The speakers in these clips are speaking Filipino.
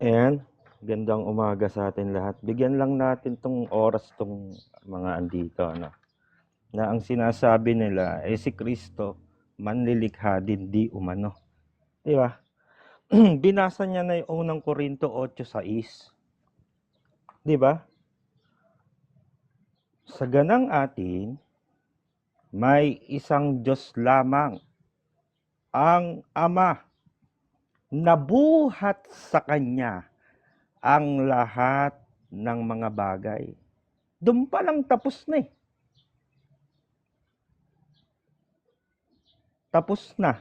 Ayan, gandang umaga sa atin lahat. Bigyan lang natin 'tong oras 'tong mga andito ano, na ang sinasabi nila, si Kristo manlilikha din di umano, 'di ba? Binasa niya na yung unang Korinto 8:6, 'di ba? Sa ganang atin, may isang Diyos lamang, ang Ama, nabuhat sa Kanya ang lahat ng mga bagay. Do'n pa lang tapos na, tapos na.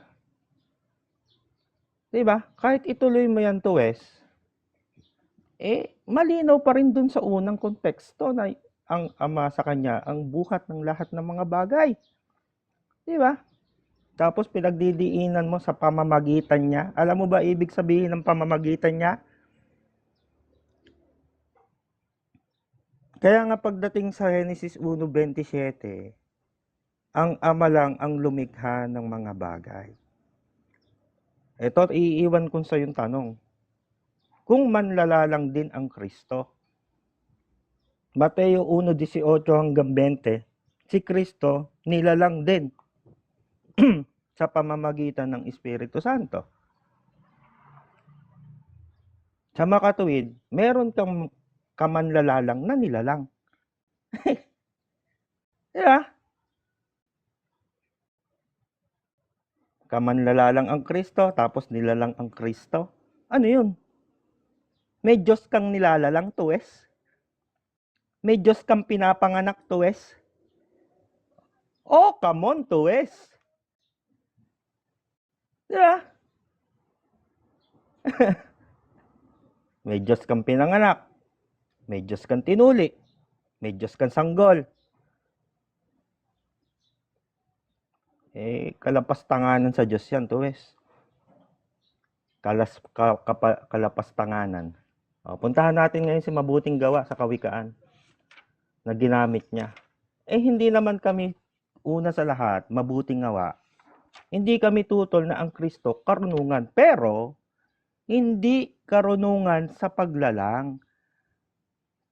'Di ba? Kahit ituloy mo 'yan to Wes, malinaw pa rin dun sa unang konteksto na ang Ama sa Kanya ang buhat ng lahat ng mga bagay. 'Di ba? Tapos pinagdidiinan mo sa pamamagitan niya. Alam mo ba ibig sabihin ng pamamagitan niya? Kaya nga pagdating sa Genesis 1:27, ang Ama lang ang lumikha ng mga bagay. Ito, iiwan ko sa yung tanong. Kung manlalalang din ang Kristo, Mateo 1:18 hanggang 20, si Kristo nilalang din sa pamamagitan ng Espiritu Santo. Sa makatuwid, meron kang kamanlalalang na nilalang. Di ba? Kamanlalalang ang Kristo, tapos nilalang ang Kristo. Ano yun? May Diyos kang nilalalang to, Wes. May Diyos kang pinapanganak to, Wes. Oh, come on to, Wes. Di ba? May Diyos kang pinanganak. May Diyos kang tinuli. May Diyos kang sanggol. Kalapastanganan sa Diyos yan to, Wes. Kalapastanganan. Puntahan natin ngayon si Mabuting Gawa sa Kawikaan na ginamit niya. Hindi naman kami, una sa lahat, mabuting gawa. Hindi kami tutol na ang Kristo karunungan. Pero, hindi karunungan sa paglalang.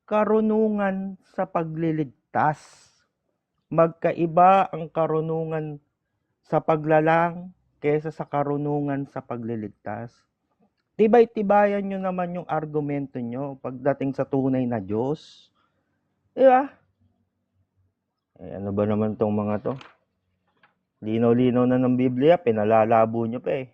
Karunungan sa pagliligtas. Magkaiba ang karunungan sa paglalang kaysa sa karunungan sa pagliligtas. Tibay-tibayan nyo naman yung argumento nyo pagdating sa tunay na Diyos. Di ba? Ano ba naman tong mga to? Linaw-linaw na ng Biblia, pinalalabo nyo pa eh.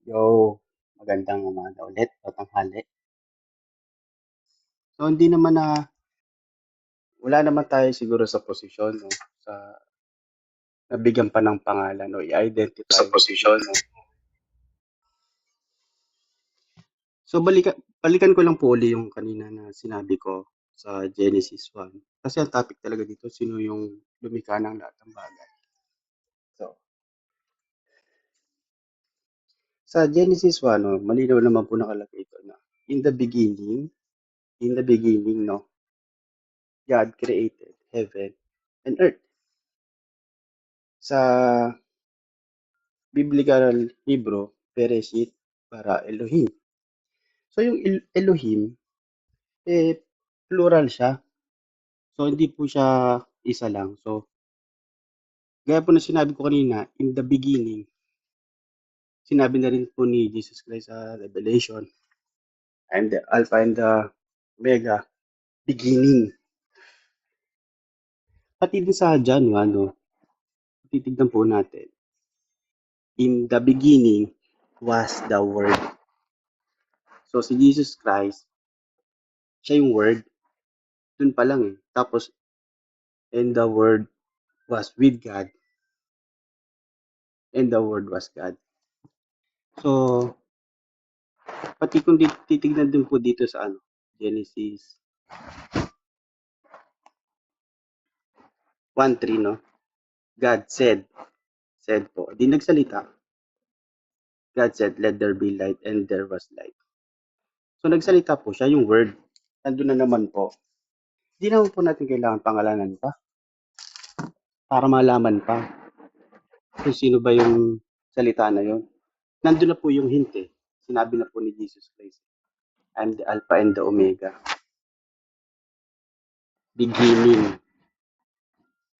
Yo, magandang umaga ulit o tanghali. So hindi naman wala naman tayo siguro sa posisyon, no, sa nabigyan pa ng pangalan o i-identify sa posisyon. No. So balikan ko lang po uli yung kanina na sinabi ko sa Genesis 1. Kasi ang topic talaga dito, sino yung lumikha ng lahat ng bagay. So, sa Genesis 1, no, malinaw naman po nakalagay ito na in the beginning, no, God created heaven and earth. Sa Biblical Hebrew, Bereshit para Elohim. So yung Elohim, plural siya. So hindi po siya isa lang. So gaya po na sinabi ko kanina, in the beginning, sinabi na rin po ni Jesus Christ sa Revelation, I'm the Alpha and the Omega, beginning. Pati din sa John 1, no, titignan po natin. In the beginning was the Word. So si Jesus Christ, siya yung Word. Dun pa lang eh. Tapos, and the Word was with God, and the Word was God. So, pati kung titignan din po dito sa Genesis 1:3, no? God said po, di nagsalita. God said, let there be light, and there was light. So, nagsalita po siya, yung word. Nandun na naman po. Di naman po natin kailangan pangalanan pa para malaman pa kung sino ba yung salita na yun. Nandun na po yung hint eh. Sinabi na po ni Jesus Christ, I'm the Alpha and the Omega. Beginning.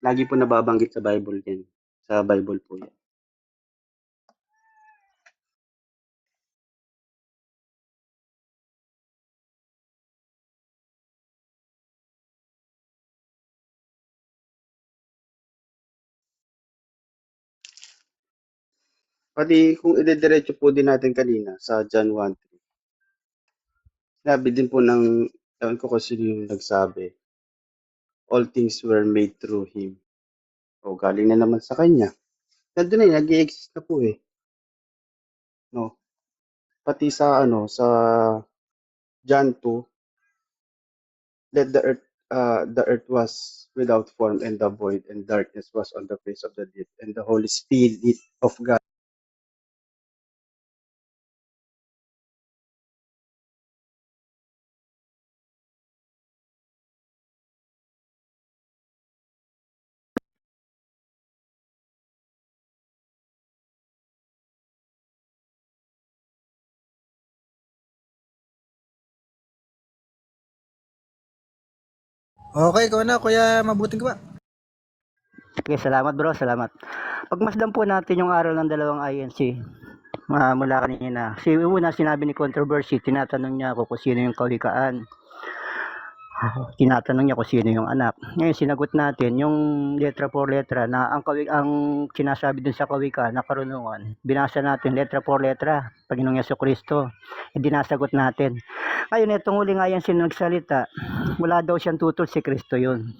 Lagi po nababanggit sa Bible din. Sa Bible po yan. Pati kung idediretso po din natin kanina sa John 1:3, sinabi din po ng, ewan ko kasi yung nagsabi, all things were made through Him. O galing na naman sa Kanya. Nandun na nag-i-exist na po eh. No? Pati sa sa John 2, let the earth was without form and the void, and darkness was on the face of the deep, and the Holy Spirit of God. Okay, ikaw na, Kuya Mabuting Gawa. Okay, salamat bro, salamat. Pagmasdan po natin yung aral ng dalawang INC mula kanina. Una, sinabi ni Controversy, tinatanong niya ako kung sino yung kawikaan. Tinatanong niya kung sino yung anak. Ngayon, sinagot natin yung letra for letra na ang sinasabi dun sa kawikaan na karunungan. Binasa natin letra for letra, Panginoong Yesukristo. E dinasagot natin. Ngayon, itong huling INC na nagsalita, wala daw siyang tutol, si Kristo yun.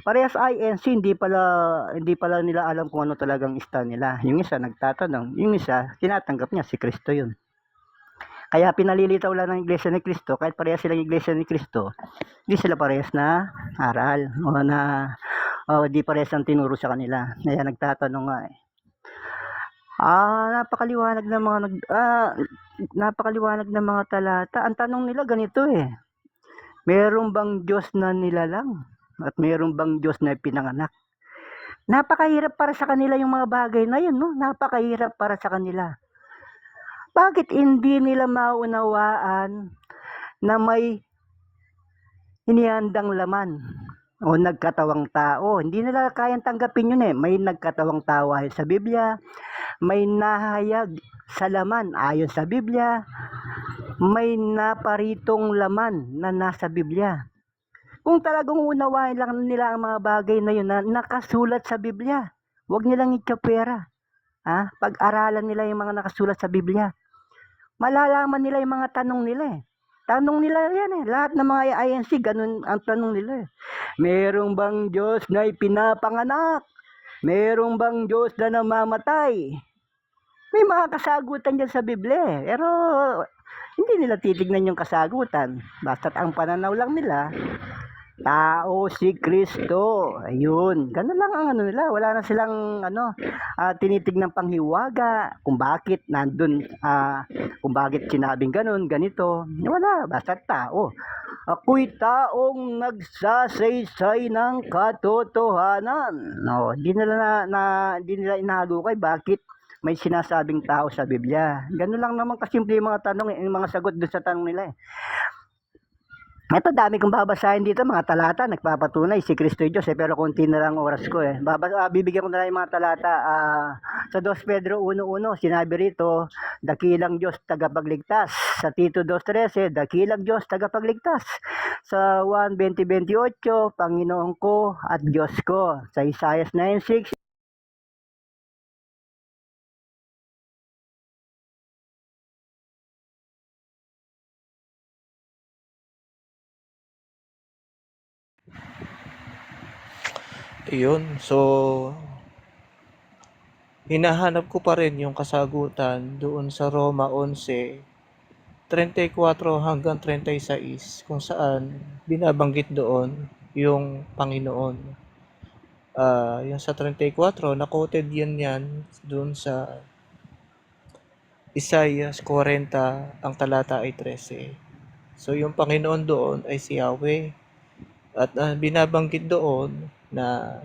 Parehas INC, hindi pala nila alam kung ano talagang stand nila. Yung isa nagtatanong, yung isa tinatanggap niya si Kristo yun. Kaya pinalilitaw lang ng Iglesia ni Kristo, kahit parehas silang Iglesia ni Kristo, hindi sila parehas na aral o na di parehas ang tinuro sa kanila. Kaya nagtatanong nga eh. Napakaliwanag ng mga talata. Ang tanong nila ganito eh. Meron bang Diyos na nilalang? At meron bang Diyos na pinanganak? Napakahirap para sa kanila yung mga bagay na yun, no? Napakahirap para sa kanila. Bakit hindi nila maunawaan na may inihandang laman o nagkatawang tao? Hindi nila kayang tanggapin yun eh. May nagkatawang tao ayon sa Biblia, may nahayag sa laman ayon sa Biblia, may naparitong laman na nasa Biblia. Kung talagang unawain lang nila ang mga bagay na yun na nakasulat sa Biblia, huwag nilang itapera. Pag-aralan nila yung mga nakasulat sa Biblia. Malalaman nila yung mga tanong nila eh. Tanong nila yan eh. Lahat ng mga INC, ganun ang tanong nila eh. Merong bang Diyos na ipinapanganak? Merong bang Diyos na namamatay? May mga kasagutan dyan sa Biblia eh. Pero hindi nila titignan yung kasagutan. Basta't ang pananaw lang nila, tao si Kristo. Ayun. Ganun lang ang ano nila. Wala na silang tinitignan panghiwaga kung bakit nandun, kung bakit sinabing ganun, ganito. Wala. Basta tao. Ako'y taong nagsasaysay ng katotohanan. No, hindi nila inahagukay bakit may sinasabing tao sa Biblia. Ganun lang naman kasimple yung mga tanong, yung mga sagot doon sa tanong nila eh. Ito, dami kong babasahin dito, mga talata, nagpapatunay, si Kristo Diyos eh, pero konti na lang oras ko eh. Bibigyan ko na lang yung mga talata. Sa 2 Pedro 1:1, sinabi rito, dakilang Diyos tagapagligtas. Sa Tito 2:13, dakilang Diyos tagapagligtas. Sa 1:20-28, Panginoon ko at Diyos ko. Sa Isaiah 9:6, Ayun, so hinahanap ko pa rin yung kasagutan doon sa Roma 11:34 hanggang 36 kung saan binabanggit doon yung Panginoon. Yung sa 34, na-quoted yan doon sa Isaiah 40, ang talata ay 13. So yung Panginoon doon ay si Yahweh. At binabanggit doon na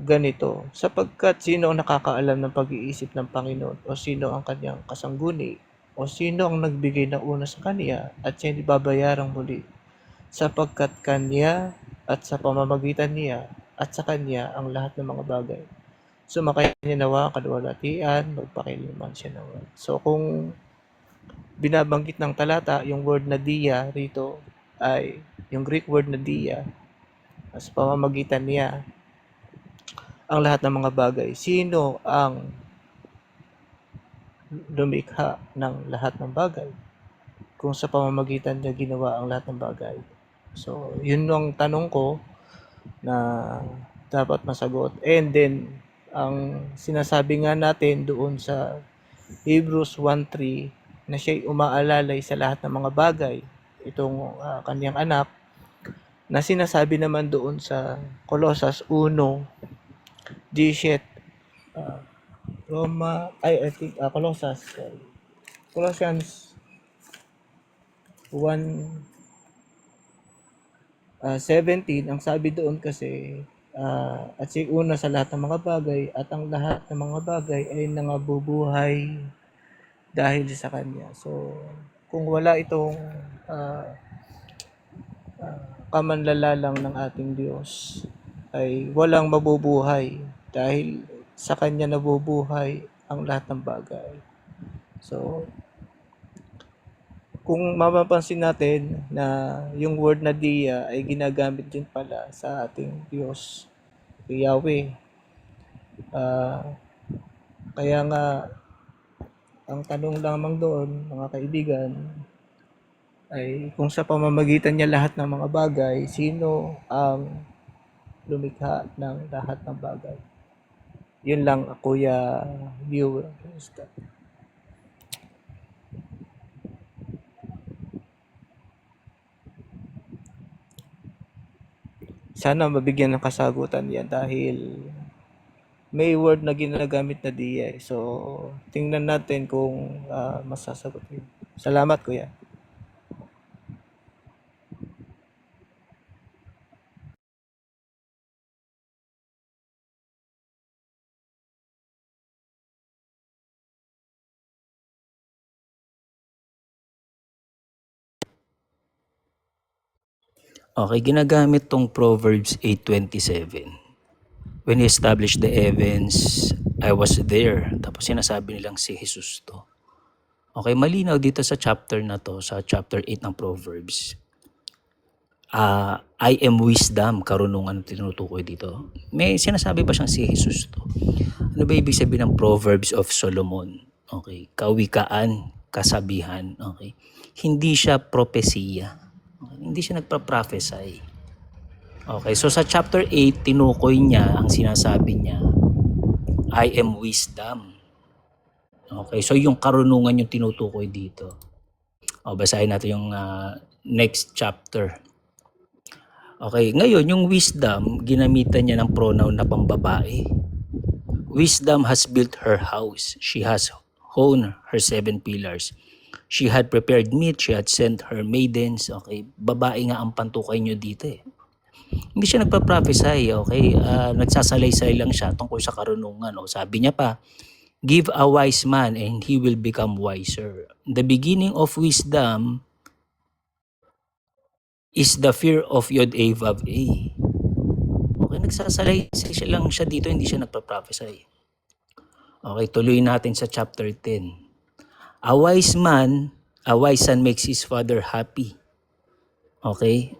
ganito, sapagkat sino ang nakakaalam ng pag-iisip ng Panginoon o sino ang kanyang kasangguni o sino ang nagbigay ng una sa kanya at siya hindi babayarang muli sapagkat kanya at sa pamamagitan niya at sa kanya ang lahat ng mga bagay. Sumakay niya nawa ang kaluwalhatian, magpakailanman siya nawa. So kung binabanggit ng talata, yung word na dia rito ay yung Greek word na dia, sa pamamagitan niya ang lahat ng mga bagay. Sino ang lumikha ng lahat ng bagay? Kung sa pamamagitan niya ginawa ang lahat ng bagay. So, yun ang tanong ko na dapat masagot. And then, ang sinasabi nga natin doon sa Hebrews 1:3 na siya'y umaalalay sa lahat ng mga bagay, itong kanyang anak, na sinasabi naman doon sa Colossus 1:17, Colossians 1:17, ang sabi doon kasi, at siya una sa lahat ng mga bagay at ang lahat ng mga bagay ay nangabubuhay dahil sa Kanya. So, kung wala itong kamanlalalang ng ating Diyos, ay walang mabubuhay dahil sa Kanya nabubuhay ang lahat ng bagay. So, kung mapapansin natin na yung word na dia ay ginagamit din pala sa ating Diyos, Yahweh. Kaya nga, ang tanong lamang doon, mga kaibigan, ay kung sa pamamagitan niya lahat ng mga bagay, sino ang lumikha ng lahat ng bagay? Yun lang, Kuya viewer. Sana mabigyan ng kasagutan yan dahil may word na ginagamit na dia. So, tingnan natin kung masasagot yun. Salamat, Kuya. Okay, ginagamit tong Proverbs 8:27. When he established the heavens, I was there. Tapos sinasabi nilang si Jesus to. Okay, malinaw dito sa chapter na to, sa chapter 8 ng Proverbs. I am wisdom, karunungan ang tinutukoy dito. May sinasabi ba siyang si Jesus to? Ano ba ibig sabihin ng Proverbs of Solomon? Okay, kawikaan, kasabihan. Okay, hindi siya propesiya. Okay, hindi siya nagpa-prophesy. Okay, so sa chapter 8, tinukoy niya, ang sinasabi niya, I am wisdom. Okay, so yung karunungan yung tinutukoy dito. O, basahin natin yung next chapter. Okay, ngayon yung wisdom, ginamitan niya ng pronoun na pambabae. Wisdom has built her house. She has honed her 7 pillars. She had prepared meat. She had sent her maidens. Okay, babae nga ang pantukay niyo dito eh. Hindi siya nagpa-prophesy, okay? Nagsasalaysay lang siya tungkol sa karunungan. O, sabi niya pa, give a wise man and he will become wiser. The beginning of wisdom is the fear of Yod-A-Vav-A. Okay, nagsasalaysay siya lang siya dito, hindi siya nagpa-prophesy. Okay, tuloy natin sa chapter 10. A wise son makes his father happy. Okay?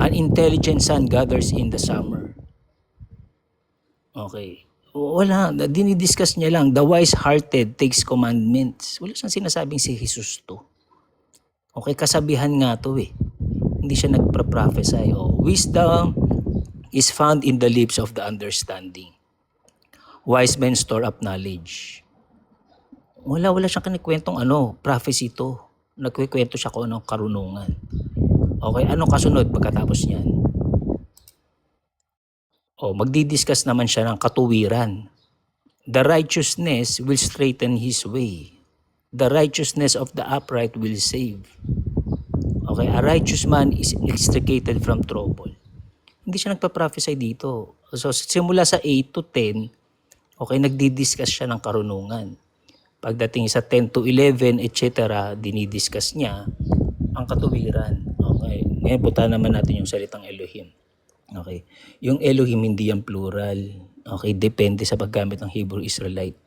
An intelligent son gathers in the summer. Okay. Wala, dinidiscuss niya lang. The wise-hearted takes commandments. Wala siyang sinasabing si Jesus to. Okay, kasabihan nga to eh. Hindi siya nagpa-prophesy. Wisdom is found in the lips of the understanding. Wise men store up knowledge. Wala siyang kinikwentong prophecy to. Nagkikwento siya kung anong karunungan. Okay, anong kasunod pagkatapos niyan? Magdi-discuss naman siya ng katuwiran. The righteousness will straighten his way. The righteousness of the upright will save. Okay, a righteous man is extricated from trouble. Hindi siya nagpa-prophesy dito. So, simula sa 8 to 10, okay, nagdi-discuss siya ng karunungan. Pagdating sa 10 to 11, etc., dinidiscuss niya ang katuwiran. Okay, ngayon buta naman natin yung salitang Elohim. Okay, yung Elohim hindi yan plural. Okay, depende sa paggamit ng Hebrew Israelite.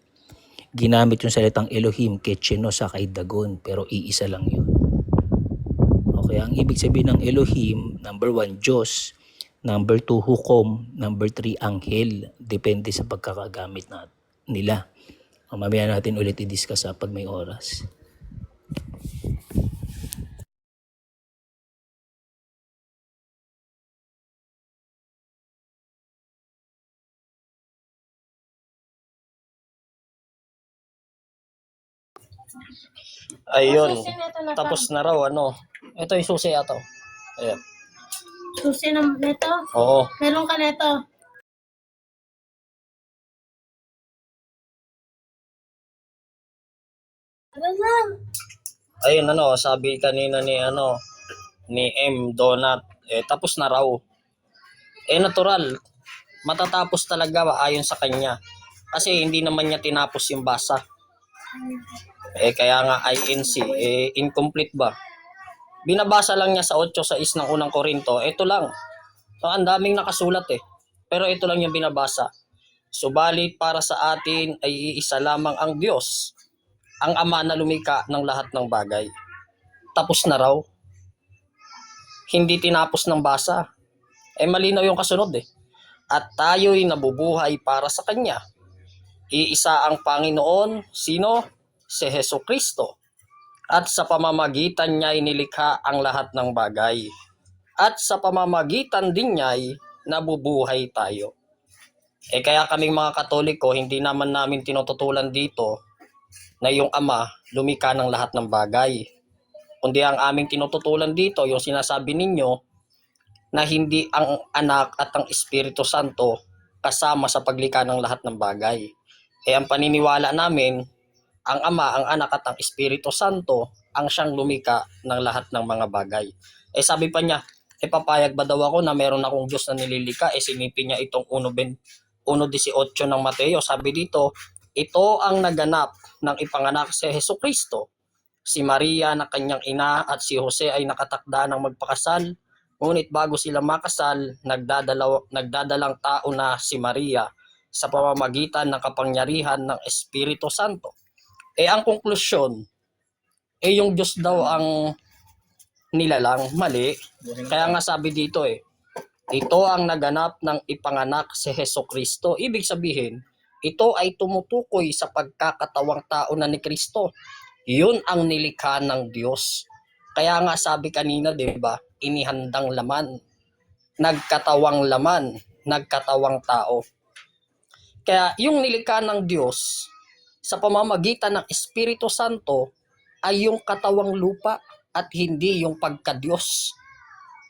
Ginamit yung salitang Elohim kay Chino sa kay Dagon, pero iisa lang yun. Okay, ang ibig sabihin ng Elohim, number 1, Diyos, number 2, hukom, number 3, anghel. Depende sa pagkakagamit nila. Mamaya natin ulit i-discuss pag may oras. Ayun. Tapos na raw, Ito yung susi ato. Ayan. Susi ng neto? Oo. Meron ka neto? Ano lang? Ayun, sabi kanina ni M. Donut, tapos na raw. Natural. Matatapos talaga ayon sa kanya. Kasi hindi naman niya tinapos yung basa. Kaya nga INC, incomplete ba? Binabasa lang niya sa 8:6 ng unang Korinto. Ito lang. So, ang daming nakasulat Pero ito lang yung binabasa. Subalit para sa atin ay iisa lamang ang Diyos, ang Ama na lumikha ng lahat ng bagay. Tapos na raw. Hindi tinapos ng basa. Malinaw yung kasunod At tayo'y nabubuhay para sa Kanya. Iisa ang Panginoon, sino? Si Jesucristo. At sa pamamagitan niya'y nilikha ang lahat ng bagay. At sa pamamagitan din niya'y nabubuhay tayo. Kaya kaming mga Katoliko, hindi naman namin tinututulan dito na yung Ama lumikha ng lahat ng bagay. Kundi ang aming tinututulan dito, yung sinasabi ninyo, na hindi ang Anak at ang Espiritu Santo kasama sa paglikha ng lahat ng bagay. Ang paniniwala namin, ang Ama, ang Anak at ang Espiritu Santo ang siyang lumikha ng lahat ng mga bagay. Sabi pa niya, papayag ba daw ako na meron akong Diyos na nililikha? Sinipin niya itong 1:18 ng Mateo. Sabi dito, ito ang naganap ng ipanganak si Jesucristo. Si Maria na kanyang ina at si Jose ay nakatakda ng magpakasal. Ngunit bago sila makasal, nagdadalang tao na si Maria sa pamamagitan ng kapangyarihan ng Espiritu Santo. Ang konklusyon, yung Diyos daw ang nilalang, mali. Kaya nga sabi dito ito ang naganap ng ipanganak si Jesucristo. Ibig sabihin, ito ay tumutukoy sa pagkakatawang tao na ni Kristo. Yun ang nilikha ng Diyos. Kaya nga sabi kanina, diba, inihandang laman, nagkatawang tao. Kaya yung nilikha ng Diyos sa pamamagitan ng Espiritu Santo ay yung katawang lupa at hindi yung pagka-Diyos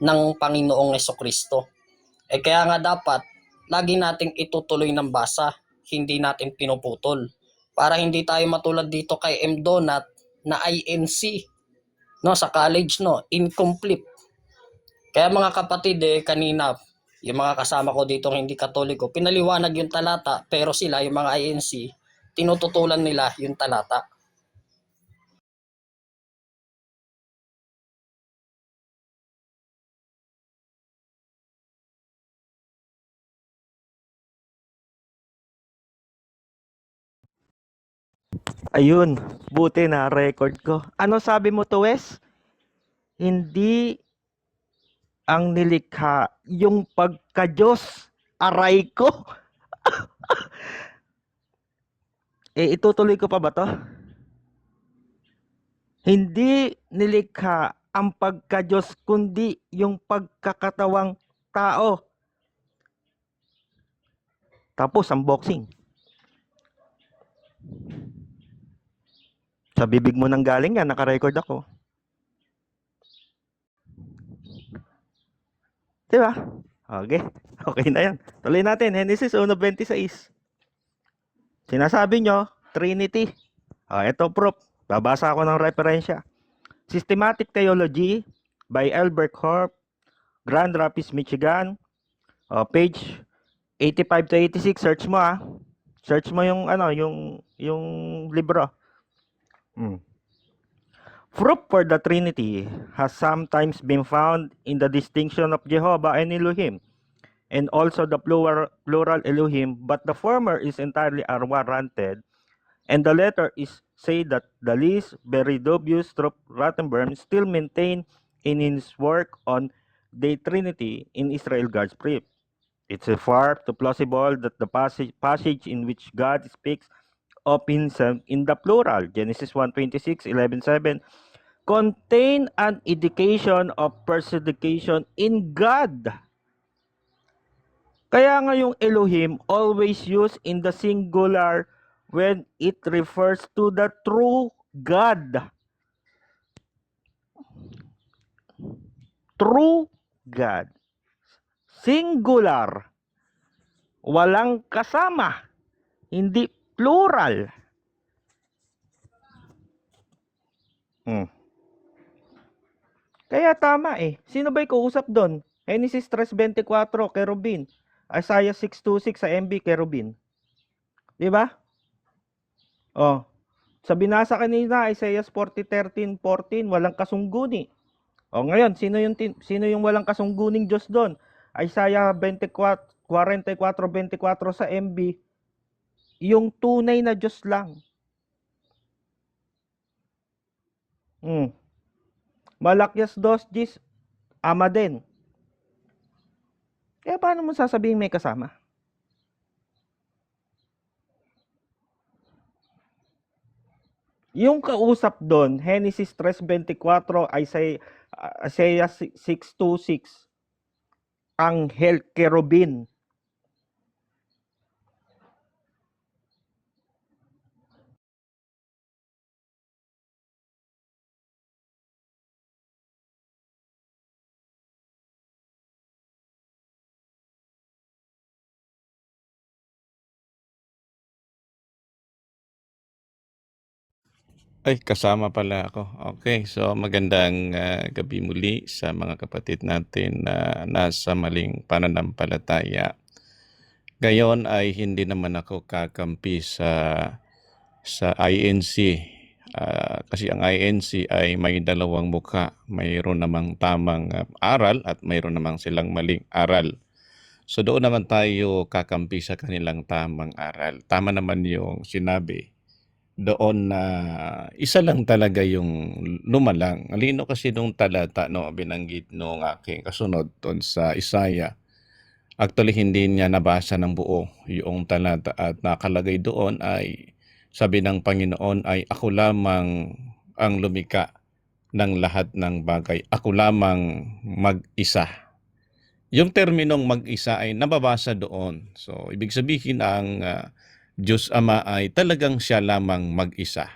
ng Panginoong Jesucristo. Kaya nga dapat lagi nating itutuloy ng basa, hindi natin pinuputol. Para hindi tayo matulad dito kay M. Donut na INC sa college incomplete. Kaya mga kapatid kanina yung mga kasama ko dito hindi Katoliko, pinaliwanag yung talata, pero sila yung mga INC tinututulan nila yung talata. Ayun, buti na record ko. Ano sabi mo to, Wes? Hindi ang nilikha, yung pagka-Diyos. Aray ko. Itutuloy ko pa ba to? Hindi nilikha ang pagka-Diyos, kundi yung pagkakatawang tao. Tapos, unboxing. Sa bibig mo nang galing yan, naka-record ako. Diba? Okay. Okay na yan. Tuloy natin. Genesis 1:26. Sinasabi nyo, Trinity. Ito proof. Babasa ako ng referensya. Systematic Theology by Albert Horp, Grand Rapids, Michigan. Page 85 to 86. Search mo Search mo yung yung libro. Proof for the Trinity has sometimes been found in the distinction of Jehovah and Elohim, and also the plural Elohim, but the former is entirely unwarranted, and the latter is say that the least very dubious Rothenberg still maintained in his work on the Trinity in Israel God's Brief. It's far too plausible that the passage in which God speaks of himself in the plural, Genesis 1:26, 11:7, contain an indication of personification in God. Kaya nga yung Elohim always used in the singular when it refers to the true God. True God. Singular. Walang kasama. Hindi plural. Kaya tama Sino ba'y kausap doon? Genesis 3:24, Kerubin. Isaiah 6:26 sa MB, Kerubin. Di ba? Sa binasa kanina, Isaiah 40:13-14, walang kasungguni. Ngayon, sino yung walang kasungguning Diyos doon? Isaiah 44:24 sa MB, yung tunay na Diyos lang. Malakyas 2:10, Ama din. Kaya paano mo sasabihin may kasama? Yung kausap doon, Genesis 3:24, Isaiah 6:26, Anghel Kerubin. Ay, kasama pala ako. Okay, so magandang gabi muli sa mga kapatid natin na nasa maling pananampalataya. Ngayon ay hindi naman ako kakampi sa INC. Kasi ang INC ay may dalawang mukha. Mayroon namang tamang aral at mayroon namang silang maling aral. So doon naman tayo kakampi sa kanilang tamang aral. Tama naman yung sinabi doon na isa lang talaga yung lumalang. Alino kasi nung talata binanggit nung aking kasunod doon sa Isaiah. Actually, hindi niya nabasa ng buo yung talata at nakalagay doon ay sabi ng Panginoon ay ako lamang ang lumika ng lahat ng bagay. Ako lamang mag-isa. Yung terminong mag-isa ay nababasa doon. So, ibig sabihin ang Diyos Ama ay talagang siya lamang mag-isa.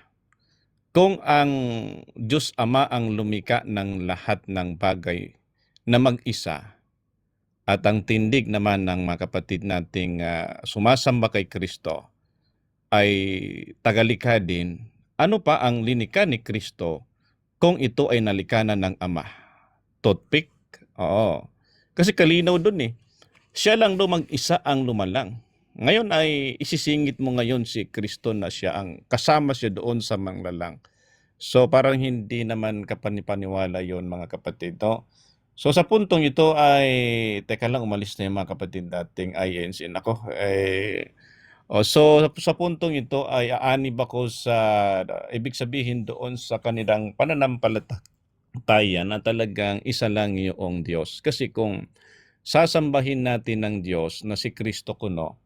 Kung ang Diyos Ama ang lumika ng lahat ng bagay na mag-isa, at ang tindig naman ng mga kapatid nating sumasamba kay Kristo ay tagalikha din, ano pa ang linika ni Kristo kung ito ay nalikanan ng Ama? Toothpick? Oo. Kasi kalinaw dun Siya lang daw mag-isa ang lumalang. Ngayon ay isisingit mo ngayon si Kristo na siya ang kasama siya doon sa manglalang. So parang hindi naman kapanipaniwala yon mga kapatid. No? So sa puntong ito ay, teka lang umalis na yung mga kapatid dating INC. Nako, so sa puntong ito ay aanib ako sa, ibig sabihin doon sa kanilang pananampalataya na talagang isa lang yung Diyos. Kasi kung sasambahin natin ng Diyos na si Kristo kuno,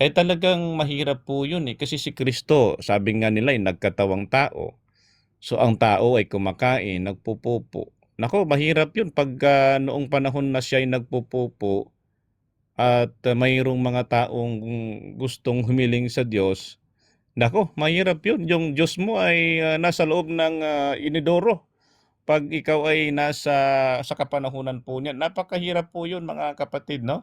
talagang mahirap po yun kasi si Kristo, sabi nga nila ay nagkatawang tao. So ang tao ay kumakain, nagpupupo. Nako, mahirap yun pag noong panahon na siya ay nagpupupo, at mayroong mga taong gustong humiling sa Diyos, nako, mahirap yun. Yung Diyos mo ay nasa loob ng inidoro. Pag ikaw ay sa kapanahunan po niyan, napakahirap po yun mga kapatid, no?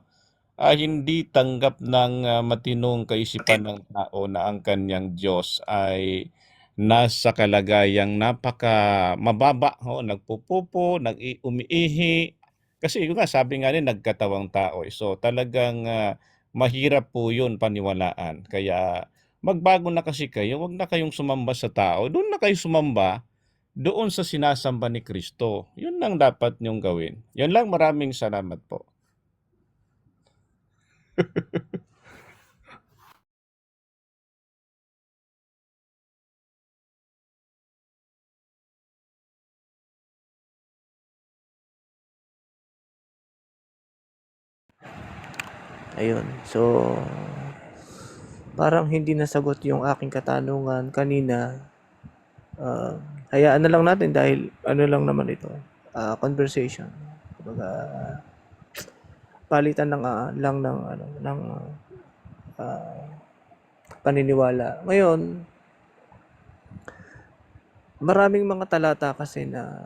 Hindi tanggap ng matinong kaisipan ng tao na ang kanyang Diyos ay nasa kalagayang napaka mababa, nagpupupo, umiihi. Kasi yun nga, sabi nga nagkatawang tao. So talagang mahirap po yun paniwalaan. Kaya magbago na kasi kayo, wag na kayong sumamba sa tao. Doon na kayo sumamba doon sa sinasamba ni Kristo. Yun lang dapat niyong gawin. Yan lang, maraming salamat po. Ayun. So, parang hindi nasagot yung aking katanungan kanina. Hayaan na lang natin dahil ano lang naman ito, conversation. Kumbaga, palitan lang ng paniniwala. Ngayon, maraming mga talata kasi na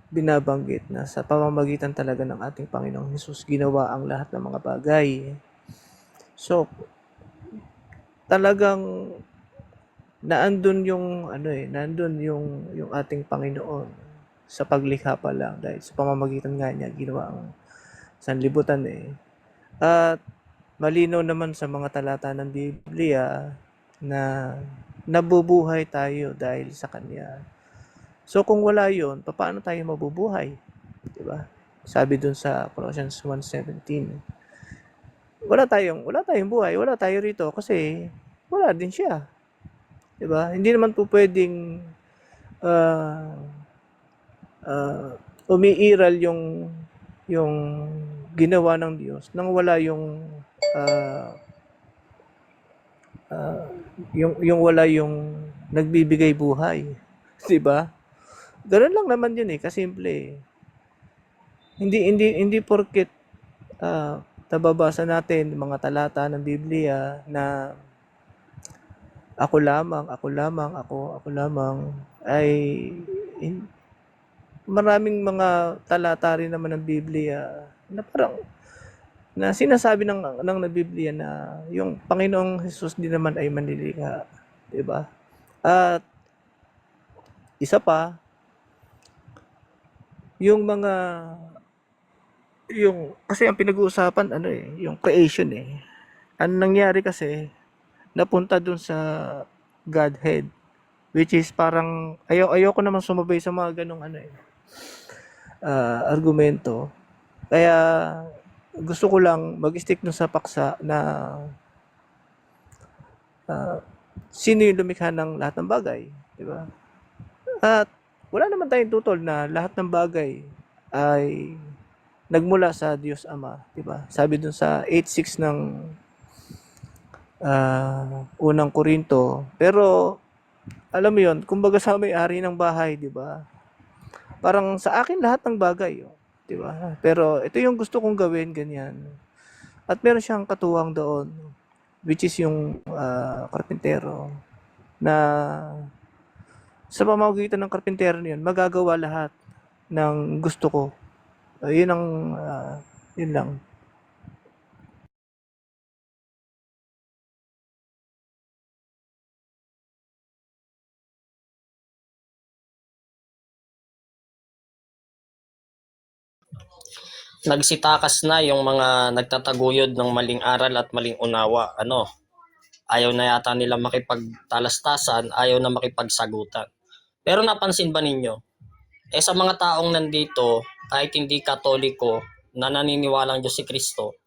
binabanggit na sa pamamagitan talaga ng ating Panginoong Hesus ginawa ang lahat ng mga bagay. So, talagang naandun yung ating Panginoon sa paglikha pa lang dahil sa pamamagitan nga niya ginawa ang sanlibutan At malinaw naman sa mga talata ng Biblia na nabubuhay tayo dahil sa Kanya. So kung wala yun, paano tayo mabubuhay? Diba? Sabi dun sa Colossians 1:17, wala tayong buhay, wala tayo rito kasi wala din siya. Diba? Hindi naman po pwedeng umiiral yung ginawa ng Diyos nang wala yung wala yung nagbibigay buhay. Diba? Ganun lang naman yun kasimple. Hindi porket nababasa natin mga talata ng Biblia na ako lamang ay maraming mga talata rin naman ng Biblia na parang na sinasabi ng Biblia na yung Panginoong Hesus din naman ay manlilikha, 'di ba? At isa pa, kasi ang pinag-uusapan yung creation Ano nangyari kasi, napunta dun sa Godhead, which is parang ayoko naman sumabay sa mga ganong argumento. Kaya gusto ko lang mag-stick dun sa paksa na sino yung lumikha ng lahat ng bagay, di ba? At wala naman tayong tutol na lahat ng bagay ay nagmula sa Diyos Ama, di ba? Sabi dun sa 8:6 ng unang Korinto. Pero alam mo 'yon, kumbaga sa may-ari ng bahay, di ba? Parang sa akin lahat ng bagay, di ba? Pero ito yung gusto kong gawin, ganyan. At meron siyang katuwang doon, which is yung karpintero, na sa pamamagitan ng karpintero niyon magagawa lahat ng gusto ko. Yun lang. Nagsitakas na yung mga nagtataguyod ng maling aral at maling unawa. Ayaw na yata nila makipagtalastasan, ayaw na makipagsagutan. Pero napansin ba ninyo, sa mga taong nandito, kahit hindi Katoliko, na naniniwalang Diyos si Kristo,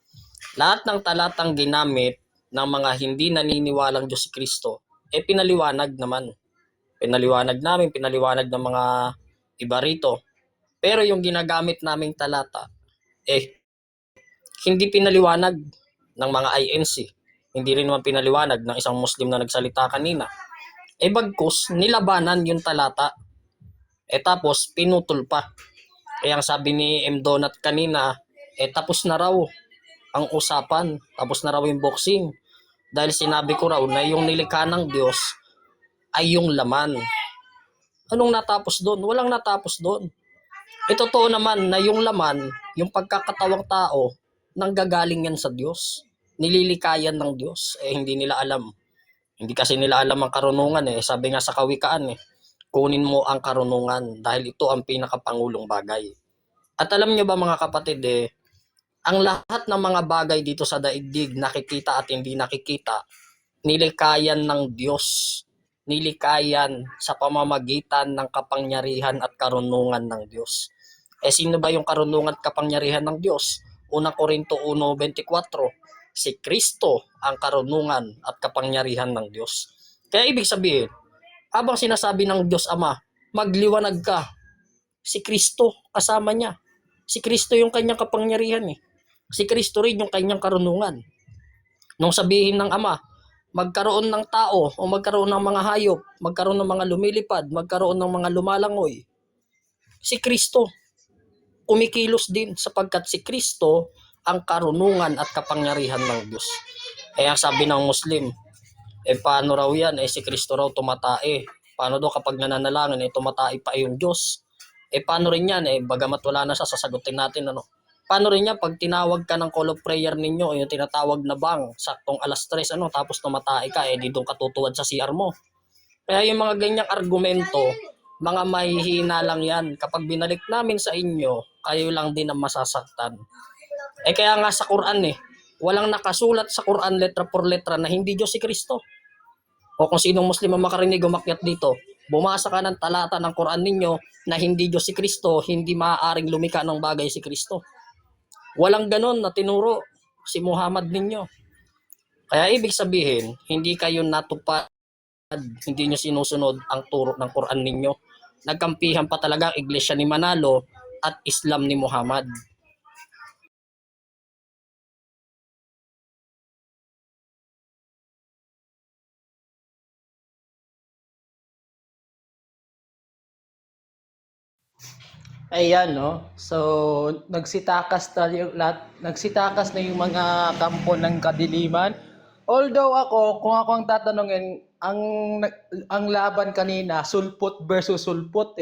lahat ng talatang ginamit ng mga hindi naniniwalang Diyos si Kristo, pinaliwanag naman. Pinaliwanag namin, pinaliwanag ng mga iba rito. Pero yung ginagamit naming talata, hindi pinaliwanag ng mga INC. Hindi rin naman pinaliwanag ng isang Muslim na nagsalita kanina. Bagkus, nilabanan yung talata. Tapos, pinutol pa. Kaya ang sabi ni M. Donat kanina, tapos na raw. ang usapan. Tapos na raw yung boxing. Dahil sinabi ko raw na yung nilikha ng Diyos ay yung laman. Anong natapos doon? Walang natapos doon. Totoo naman na yung laman, yung pagkakatawang tao, nanggagaling yan sa Diyos. Nililikayan ng Diyos. Hindi nila alam. Hindi kasi nila alam ang karunungan Sabi nga sa kawikaan kunin mo ang karunungan dahil ito ang pinakapangulong bagay. At alam niyo ba mga kapatid ang lahat ng mga bagay dito sa daigdig, nakikita at hindi nakikita, nilikayan ng Diyos. Nilikayan sa pamamagitan ng kapangyarihan at karunungan ng Diyos. Sino ba yung karunungan at kapangyarihan ng Diyos? Unang Korinto 1:24, si Kristo ang karunungan at kapangyarihan ng Diyos. Kaya ibig sabihin, habang sinasabi ng Diyos Ama, magliwanag ka, si Kristo kasama niya. Si Kristo yung kanyang kapangyarihan Si Kristo rin yung kanyang karunungan. Nung sabihin ng Ama, magkaroon ng tao o magkaroon ng mga hayop, magkaroon ng mga lumilipad, magkaroon ng mga lumalangoy, si Kristo kumikilos din sapagkat si Kristo ang karunungan at kapangyarihan ng Diyos. Ang sabi ng Muslim, paano raw yan? Si Kristo raw tumatae. Paano daw kapag nananalangin, tumatae pa yung Diyos? Paano rin yan? Bagamat wala na siya, sasagutin natin Paano rin yan pag tinawag ka ng call of prayer ninyo, yung tinatawag na bang, saktong 3:00, tapos tumatae ka, di doon ka tutuwad sa CR mo. Kaya yung mga ganyang argumento, mga mahihina lang yan. Kapag binalik namin sa inyo, kayo lang din ang masasaktan. Kaya nga sa Quran walang nakasulat sa Quran letra por letra na hindi Diyos si Kristo. O kung sinong Muslim ang makarinig umakyat dito, bumasa ka ng talata ng Quran ninyo na hindi Diyos si Kristo, hindi maaaring lumika ng bagay si Kristo. Walang ganon na tinuro si Muhammad ninyo. Kaya ibig sabihin, hindi kayo natupad, hindi nyo sinusunod ang turo ng Quran ninyo. Nagkampihan pa talaga ang Iglesia ni Manalo at Islam ni Muhammad. Ayan, no? So, nagsitakas na yung mga kampo ng kadiliman. Although kung ako ang tatanungin, ang laban kanina, sulpot versus sulpot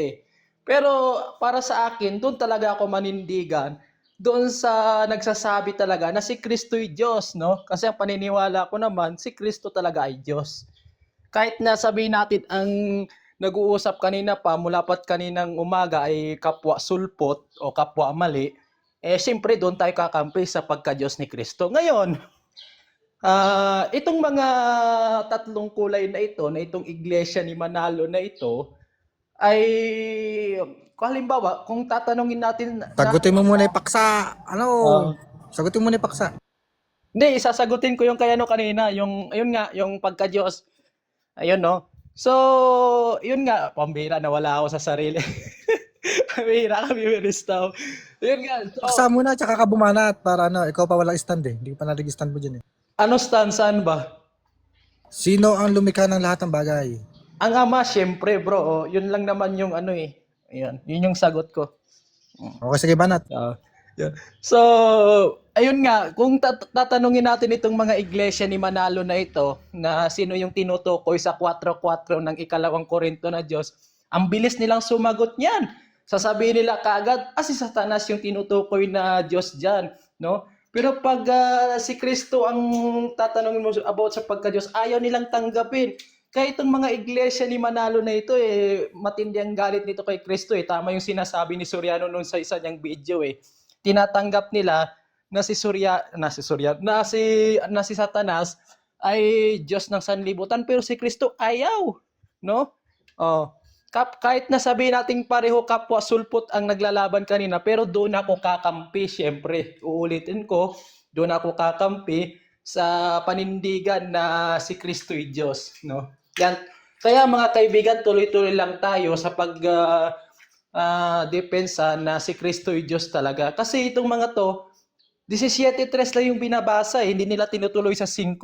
Pero para sa akin, doon talaga ako manindigan. Doon sa nagsasabi talaga na si Kristo'y Diyos, no? Kasi ang paniniwala ko naman, si Kristo talaga ay Diyos. Kahit na sabihin natin ang nag-uusap kanina pa, mula pat kaninang umaga ay kapwa sulpot o kapwa mali, siyempre doon tayo kakampi sa pagka-Diyos ni Kristo. Ngayon, itong mga tatlong kulay na ito, na itong Iglesia ni Manalo na ito, ay, kung halimbawa, kung tatanungin natin... Sagutin mo muna yung paksa. Sagutin mo muna yung paksa. Hindi, isasagutin ko yung kayano kanina, ayun nga, yung pagka-Diyos. Ayun, no? So, yun nga, pambira, nawala ako sa sarili. Pambira kami, Miristaw. Yun nga. So, Paksa muna, tsaka ka bumanat para ikaw pa walang stand Hindi pa nalig stand mo dyan ano stand, saan ba? Sino ang lumikha ng lahat ng bagay? Ang Ama, syempre, bro. Yun lang naman yung Ayun, yun yung sagot ko. Okay, sige, banat. Yeah. So, ayun nga, kung tatanungin natin itong mga iglesia ni Manalo na ito, na sino yung tinutukoy sa 4:4 ng 2 Korinto na Diyos, ang bilis nilang sumagot niyan. Sasabihin nila kaagad, si Satanas yung tinutukoy na Diyos dyan, no? Pero pag si Kristo ang tatanungin mo about sa pagka-Diyos, ayaw nilang tanggapin. Kaya itong mga iglesia ni Manalo na ito, matindi ang galit nito kay Kristo. Tama yung sinasabi ni Soriano noon sa isa niyang video. Tinatanggap nila na si Satanas ay Diyos ng sanlibutan, pero si Kristo ayaw, no? Kahit na sabihin nating pareho kapwa sulpot ang naglalaban kanina, pero doon ako kakampi, syempre. Uulitin ko, doon ako kakampi sa panindigan na si Kristo'y Diyos, no? Yan. Kaya mga kaibigan, tuloy-tuloy lang tayo sa depensa na si Kristo'y Diyos talaga. Kasi itong mga to, 17:3 lang yung binabasa hindi nila tinutuloy sa 5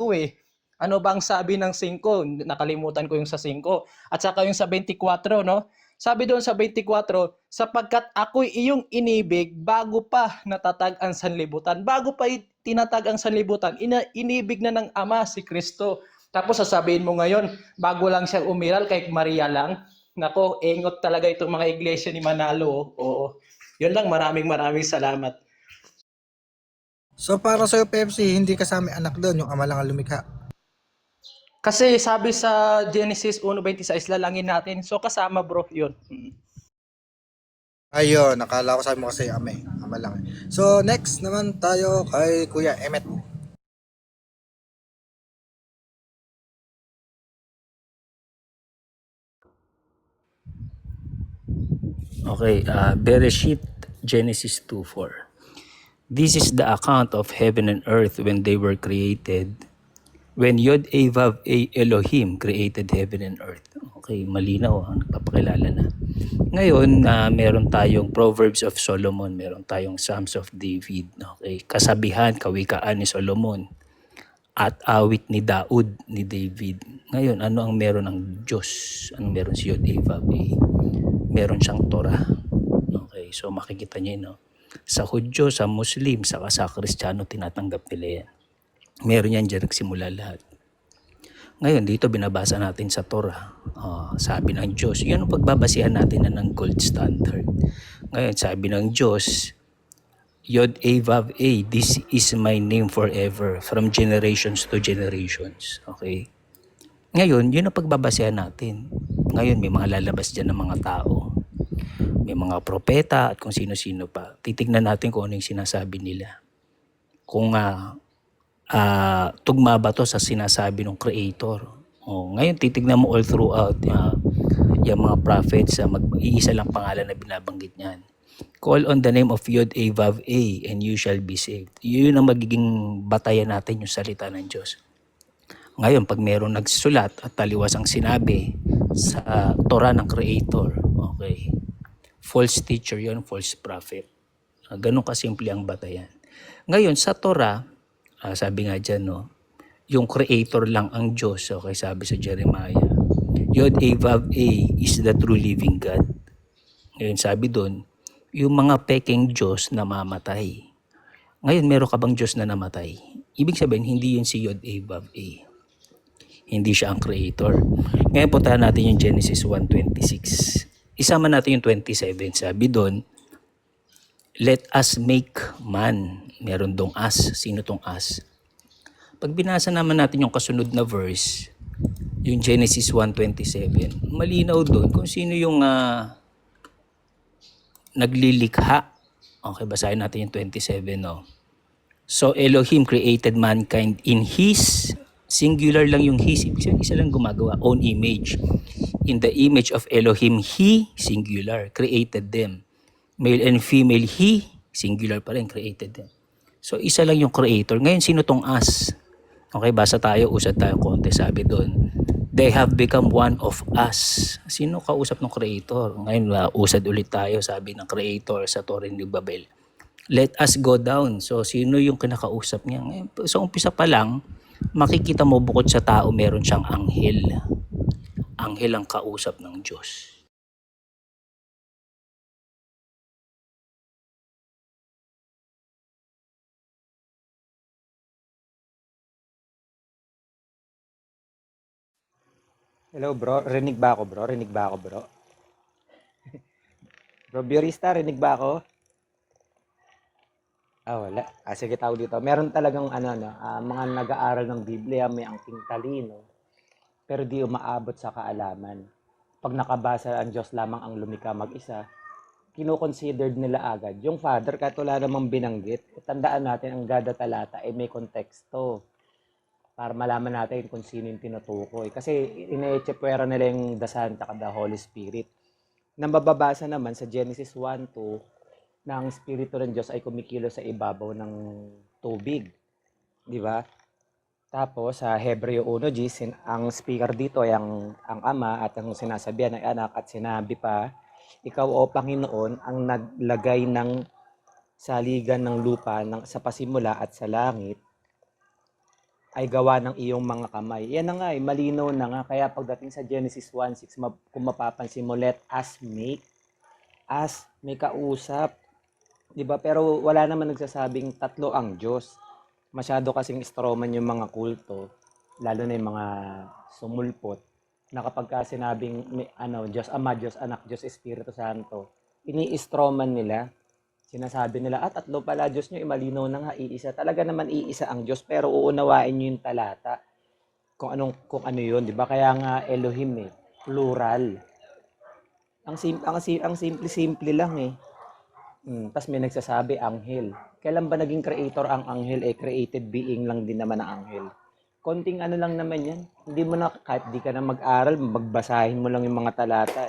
Ano bang sabi ng 5? Nakalimutan ko yung sa 5. At saka yung sa 24, no? Sabi doon sa 24, sapagkat ako'y iyong inibig bago pa natatag ang sanlibutan. Bago pa tinatag ang sanlibutan, inibig na ng Ama si Kristo. Tapos sasabihin mo ngayon, bago lang siya umiral kay Maria lang. Nako, engot talaga itong mga iglesia ni Manalo. Oo. Yun lang, maraming salamat. So para sa'yo, Pepsi, hindi kasama yung anak doon, yung ama lang ang lumikha. Kasi sabi sa Genesis 1:26, lalangin natin. So kasama bro, yun. Ayun, nakala ko sabi mo kasi ama eh. Ama lang eh. So next naman tayo kay Kuya Emmet. Okay, Bereshit, Genesis 2:4. This is the account of heaven and earth when they were created. When Yod-A-Vav-A Elohim created heaven and earth. Okay, malinaw, nagpapakilala na. Ngayon, meron tayong Proverbs of Solomon, meron tayong Psalms of David. Okay, kasabihan, kawikaan ni Solomon, at awit ni Daud, ni David. Ngayon, ano ang meron ng Diyos? Anong meron si Yod-A-Vav-A? Meron siyang Torah. Okay, so makikita niyo, no? Sa Hudyo, sa Muslim, sa Kristiyano, tinatanggap nila yan. Meron yan dyan nagsimula lahat. Ngayon, dito binabasa natin sa Torah. Sabi ng Diyos, yan ang pagbabasihan natin na ng gold standard. Ngayon, sabi ng Diyos, Yod-A-Vav-A, this is my name forever, from generations to generations. Okay? Ngayon, yun ang pagbabasihan natin. Ngayon, may mga lalabas dyan ng mga tao. May mga propeta at kung sino-sino pa. Titignan natin kung ano yung sinasabi nila. Kung tugma ba to sa sinasabi ng Creator. Ngayon, titignan mo all throughout yung mga prophets, iisa lang pangalan na binabanggit niyan. Call on the name of Yod-A-Vav-A and you shall be saved. Yun ang magiging batayan natin, yung salita ng Diyos. Ngayon, pag mayroong nagsulat at taliwas ang sinabi sa Torah ng Creator, okay, false teacher yon, false prophet. Ganun kasimple ang batayan. Ngayon, sa Torah, sabi nga dyan, no, yung Creator lang ang Diyos. Okay, sabi sa Jeremiah, Yod-A-Vav-A is the true living God. Ngayon, sabi doon, yung mga peking Diyos namamatay. Ngayon, meron ka bang Diyos na namatay? Ibig sabihin, hindi yun si Yod-A-Vav-A. Hindi siya ang Creator. Ngayon, puntahan natin yung Genesis 1:26. Isama natin yung 27. Sabi doon, let us make man. Meron dong us. Sino tong us? Pag binasa naman natin yung kasunod na verse, yung Genesis 1:27, malinaw doon kung sino yung naglilikha. Okay, basahin natin yung 27, no? So Elohim created mankind in His, singular lang yung His, isa lang gumagawa, own image. In the image of Elohim, He, singular, created them. Male and female, He, singular pa rin, created them. So isa lang yung Creator. Ngayon, sino tong us? Okay, basa tayo, usad tayo konti. Sabi doon, they have become one of us. Sino kausap ng Creator? Ngayon, usad ulit tayo, sabi ng Creator sa Torah ni Babel. Let us go down. So, sino yung kinakausap niya? Ngayon, sa umpisa pa lang, makikita mo bukod sa tao, meron siyang anghel. Anghel ang kausap ng Diyos. Hello bro, rinig ba ako bro? Rinig ba ako bro? Bro Biorista, rinig ba ako? Wala. Sige, tawag dito. Meron talagang mga nag-aaral ng Biblia, may angking talino, pero di umaabot sa kaalaman. Pag nakabasa ang Diyos lamang ang lumikha mag-isa, kino-considered nila agad. Yung Father, kahit wala namang binanggit, tandaan natin ang gada talata ay may konteksto para malaman natin kung sino yung tinutukoy. Kasi ine-echepwera nila yung the Son at the Holy Spirit. Nang mababasa naman sa Genesis 1:2, na ang Espiritu ng Diyos ay kumikilo sa ibabaw ng tubig. Di ba? Tapos sa Hebreo 1:10, ang speaker dito ay ang Ama at ang sinasabihan ay anak at sinabi pa, ikaw o Panginoon ang naglagay ng saligan ng lupa sa pasimula at sa langit ay gawa ng iyong mga kamay. Yan na nga, malinaw na nga. Kaya pagdating sa Genesis 1:6, kung mapapansin mo, let us make. As, may kausap. Diba? Pero wala naman nagsasabing tatlo ang Diyos. Masyado kasing strawman yung mga kulto, lalo na yung mga sumulpot, na kapag ka sinabing Diyos Ama, Diyos Anak, Diyos Espiritu Santo, ini-strawman nila. Sinasabi nila, tatlo pala Diyos nyo, malinaw na nga, iisa. Talaga naman iisa ang Diyos, pero uunawain nyo yung talata. Kung ano yun, di ba? Kaya nga Elohim plural. Ang simple lang Tapos may nagsasabi, anghel. Kailan ba naging creator ang anghel? Created being lang din naman ang anghel. Konting lang naman yan. Hindi mo na, kahit di ka na mag-aral, magbasahin mo lang yung mga talata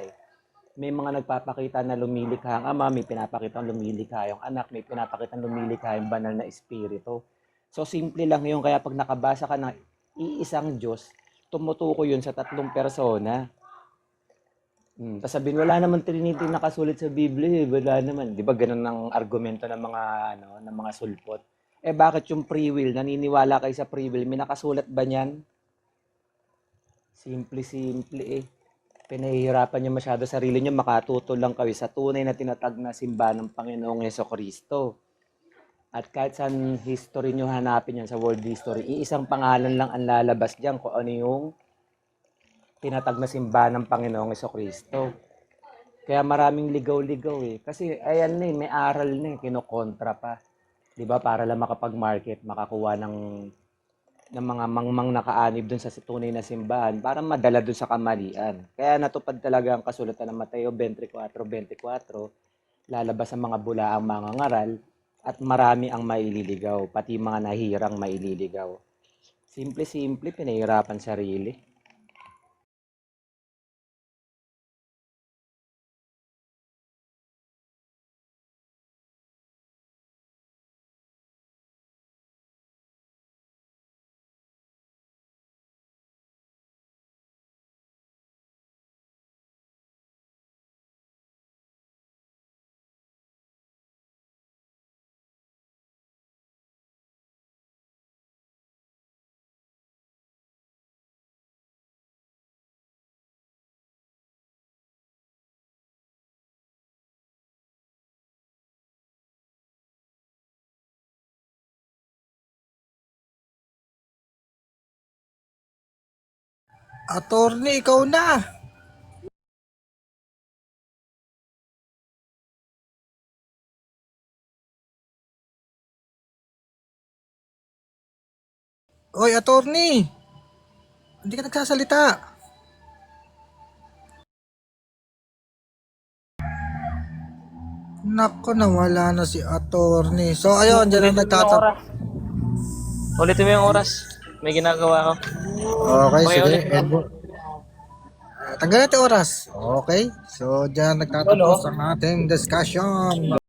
May mga nagpapakita na lumilikha ang Ama, may pinapakita lumilikha yung Anak, may pinapakita lumilikha yung banal na Espiritu. So, simple lang yun. Kaya pag nakabasa ka ng iisang Diyos, tumutuko yun sa tatlong persona. Tapos sabihin, wala naman Trinity nakasulit sa Biblia. Wala naman. Di ba ganun ang argumento ng mga sulpot? Bakit yung free will? Naniniwala kayo sa free will? May nakasulat ba niyan? Simple Pinahihirapan niyo masyado sarili niyo, makatuto lang kayo sa tunay na tinatag na simbahan ng Panginoong Hesukristo. At kahit saan history niyo hanapin yan, sa world history, iisang pangalan lang ang lalabas diyan kung ano yung tinatag na simbahan ng Panginoong Hesukristo. Kaya maraming ligaw-ligaw Kasi ayan may aral kinokontra pa. 'Di ba? Para lang makapag-market, makakuha ng mga mangmang nakaanib dun sa tunay na simbahan para madala dun sa kamalian. Kaya natupad talaga ang kasulatan ng Mateo 24:24, lalabas ang mga bulaang mangangaral at marami ang maililigaw, pati mga nahihirang maililigaw. Simple, pinahirapan sarili. Attorney, ikaw na. Oy, attorney. Hindi ka nagsasalita. Nako, nawala na si attorney. So, ayun, dyan ang nagtatap. Ulitin mo yung oras. May ginagawa ako. Okay, Okay, sige. ulit. Tanggal natin oras. Okay. So, dyan nagtatapos ang ating discussion.